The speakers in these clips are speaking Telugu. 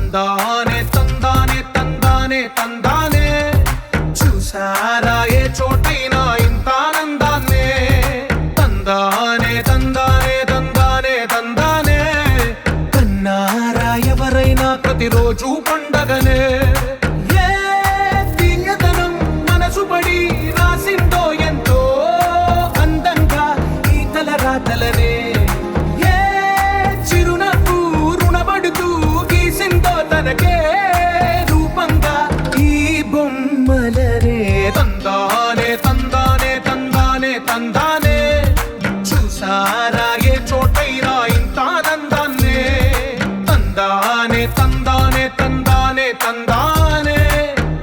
తందానే తందానే తందానే తందానే చూసారా ఏ చోటైనా ఇంత ఆనందాన్నే తందానే తందానే తందానే తందానే కన్నారా ఎవరైనా ప్రతిరోజు పండగనే ఏ తీయదనం మనసు పడి రాసిందో ఎంతో అందంగా ఈ తలరాతలనే తనకే రూపంగా ఈ బొమ్మలనే తందానే తందానే తందానే తందానే చూసారా ఏ చోటైనా ఇంత ఆనందాన్నే తందానే తందానే తందానే తందానే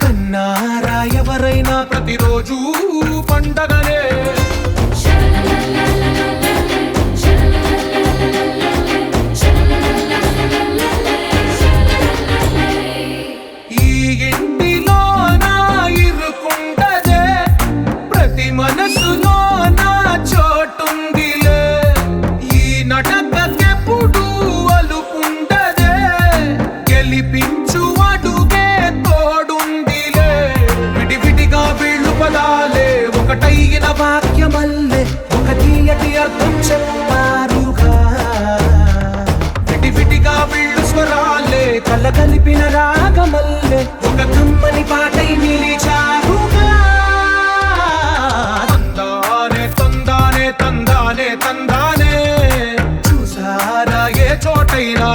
కన్నారా ఎవరైనా ప్రతిరోజు పండగనే మనసులో నా చోటుందిలే ఈ నటకెప్పుడు అలుపుండదే గెలిపించు అడుగే తోడుందిలే విడివిడిగా వీళ్ళు పదాలే ఒకటైన వాక్యమల్లే ఒక తీయటి అర్థం చెప్పారుగా విడివిడిగా వీళ్ళు స్వరాలే కలగలిపిన రాగమల్లే ఒక కమ్మని పాటై నిలిచారుగా తందానే చూసారా ఏ చోటైనా